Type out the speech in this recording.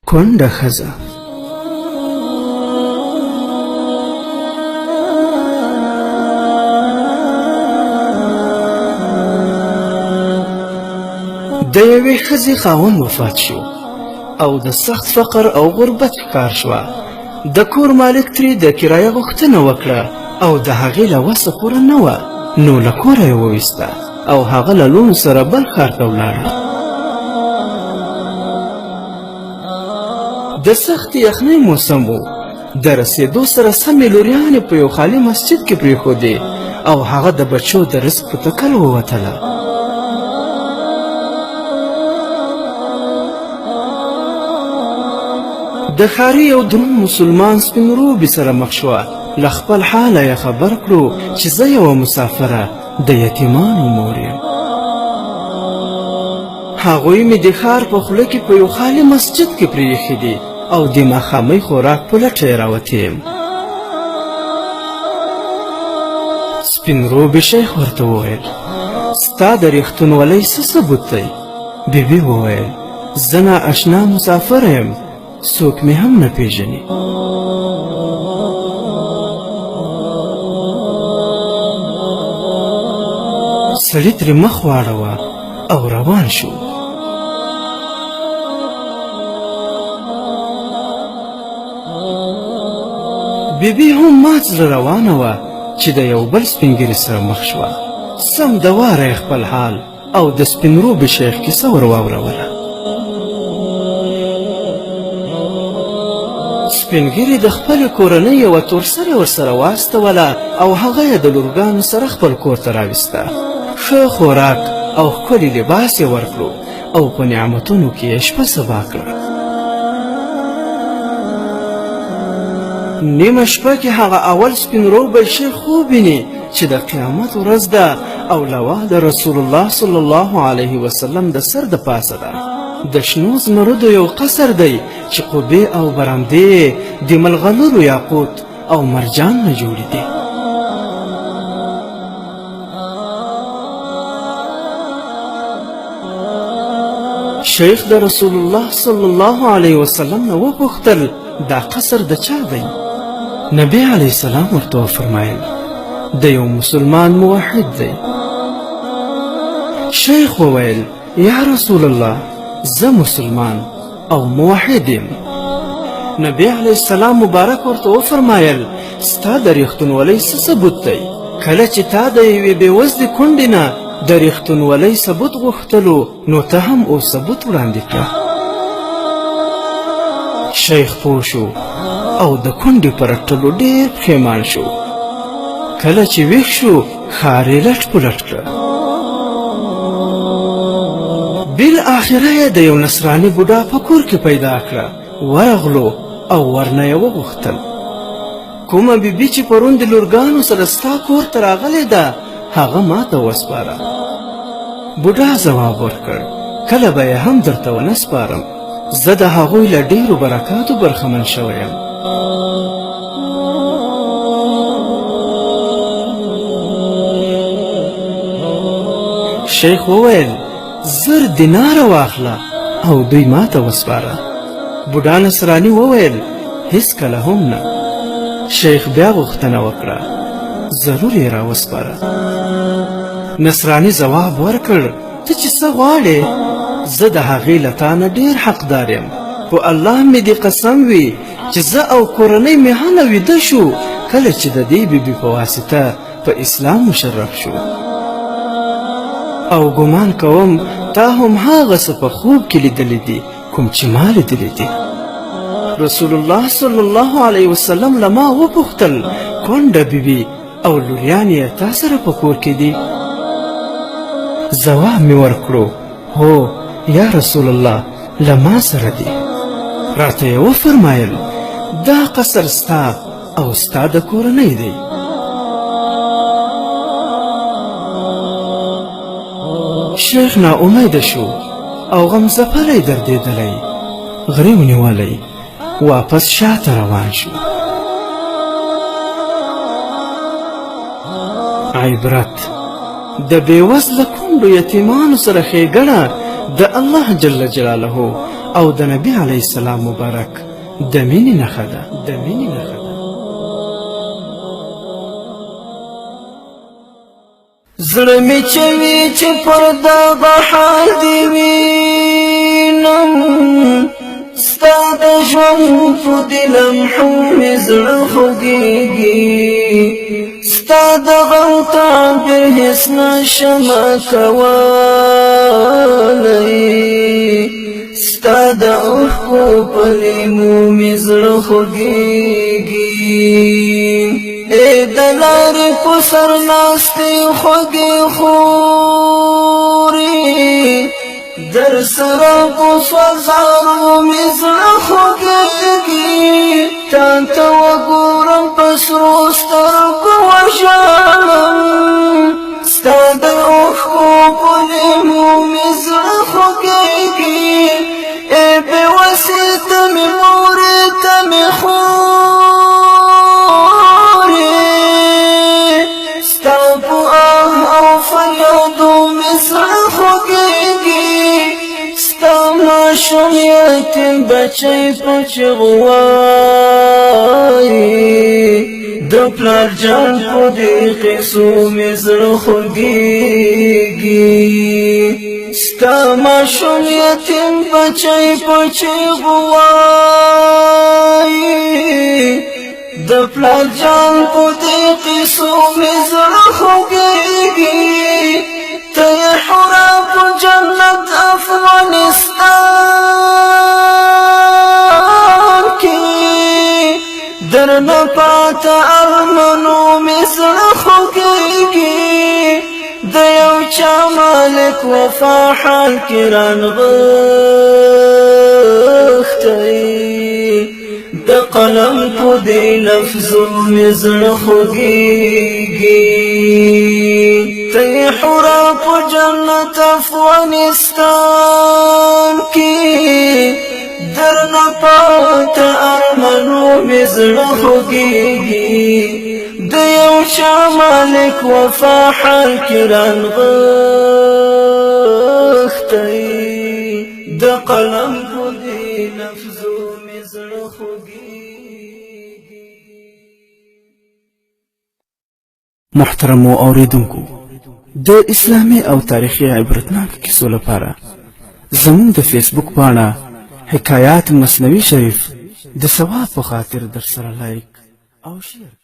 کونډه ښځه. د یوې ښځې خاوند وفات شو او د سخت فقر او غربت ښکار شوه. د کور مالک ترې د کرایه غوښتنه وکړه او د هغې له وسه پوره نه وه، نو له کوره یې وویسته او هغه له لوڼو سره بل ښار ته ولاړه. د سختې یخنۍ موسم و. د رسېدو سره سمې لوریانې په یو خالي مسجد کې پرېښودې او هغه د بچو د رزق په تکل ووتله. د ښاري یو دروند مسلمان سپین روبي سره مخ شوه. له خپل حاله یې خبر کړو چې زه یوه مسافره د یتیمانو مور یم. هغوی مې د ښار په خوله کې په یو خالي مسجد کې پرېښي دي او د ماښامۍ خوراک په لټه یې راوتی یم. سپین روبي شیخ ورته وویل ستا د ریښتونولۍ څه ثبوت دی؟ بیبي وویل زه نااشنا مسافره یم، څوک مې هم نه پیژني. سړي ترې مخ واړوه او روان شو. بیبي هم مات زړه روانه وه چې د یو بل سپین ږیري سره مخ شوه. سم د واره یې خپل حال او د سپین روبي شیخ کیسه ور واوروله. سپین ږیري د خپلې کورنۍ یوه تورسرې ورسره واستوله او هغه یې د لورګانو سره خپل کور ته راویسته. ښه خوراک او ښکلي لباس یې ورکړو او په نعمتونو کې یې شپه سبا کړه. نیمه شپه کې هغه اول سپین روبی شیخ خوب ویني چې د قیامت ورځ ده او لوا د رسول الله صلی الله علیه وسلم د سر د پاسه ده. د شنو زمردو یو قصر دی چې قبې او برندې د ملغلرو یاقوت او مرجان نه جوړې دي. شیخ د رسول الله صلی الله علیه وسلم نه وپوښتل دا قصر د چا دی؟ نبی علیه السلام ورته وفرمایل د یو مسلمان موحد دی. شیخ وویل یا رسول الله زه مسلمان او موحد یم. نبی علیه السلام مبارک ورته وفرمایل ستا د ریښتونولۍ څه ثبوت دی؟ کله چې تا د یوې بېوزلې کونډې نه د ریښتونولۍ ثبوت غوښتلو نو ته هم اوس ثبوت وړاندې کړه. شیخ پوه شو او د کونډې په رټلو ډېر پښیمان شو. کله چې ویښ شو ښار یې لټ په لټ کړه. بالاخره یې د یو نصراني بوډا په کور کې پیدا کړه. ورغلو او ورنه یې وغوښتل کومه بیبي چې پرون د لورګانو سره ستا کور ته راغلې ده هغه ما ته وسپاره. بوډا ځواب ورکړ کله به یې هم درته ونه سپارم، زه د هغوی له ډېرو برکاتو برخمن شوی یم. شیخ وویل 1000 دیناره واخله او دوی ما ته وسپاره. بوډا نصراني وویل هیڅکله هم نه. شیخ بیا غوښتنه وکړه ضرور یې راوسپاره. نصراني ځواب ورکړ ته چې څه غواړې زه د هغې له تا نه ډېر حقدار یم، خو الله مې دې قسم وي چې زه او کورنۍ مې هله ویده شو کله چې د دې بیبي په واسطه په اسلام مشرف شو، او ګمان کوم تا هم هغه څه په خوب کې لیدلی دي کوم چې ما لیدلی دي. رسول الله صلی الله علیه وسلم له ما وپوښتل کونډه بیبي او لوریانې یې تا سره په کور کې دي؟ ځواب مې ورکړو هو یا رسول الله له ما سره دي. راته یې وفرمایل دا قصر ستا او ستا د کورنۍ دی. شیخ ناامیده شو او غمزپلی دردېدلی، غري ونیولی، واپس شاته روان شو. عبرت د بېوزله کونډو یتیمانو سره ښېګڼه د الله جل جلاله او د نبی علیه السلام مبارک د مینې نښه ده. زړه مې چوي چې پر دغه حال دې وینم ستا د ژوند په دې لمحو مې زړه خوږېږي ستا د غم تعبیر هېڅ نشمه کولی ستا د اوښکو په لیمو مې زړه خوږېږي ای د لارې په سر ناستې خوږې خورې در سره په سوځارو مې زړه خوږېږي تا ته وګورم په سرو سترګو وژاړم ستا د اوښکو په لیمو مې زړه خوږېږي ای بې وسې ته مې مورې ته مې ماشوم یتیم بچی په چغو وایي د پلار جان په دې قصو مې زړه خوږېږي ستا ماشوم یتیم بچی په چغو وایي د پلار جان په دې قصو مې زړه خوږېږي ته یې حورا په جنت افغانستان کې درنه پاته ارمنو مې زړه خوږېږي د یو چا مالک وفا حال کې رانغښتی د قلم په دې لفظو مې زړه خوږېږي ته یې حورا په جنت افغانستان کې درنه پاته ارمنو مې زړه خوږېږي د یو چا مالک وفا حال کې رانغښتی د قلم په دې لفظو مې زړه خوږېږي. محترمو اوریدونکو د اسلامي او تاریخي عبرتناک کیسو لپاره زموږ د فیسبوک پاڼه حکایات مصنوي شریف د ثواب په خاطر در سره لایک او شیر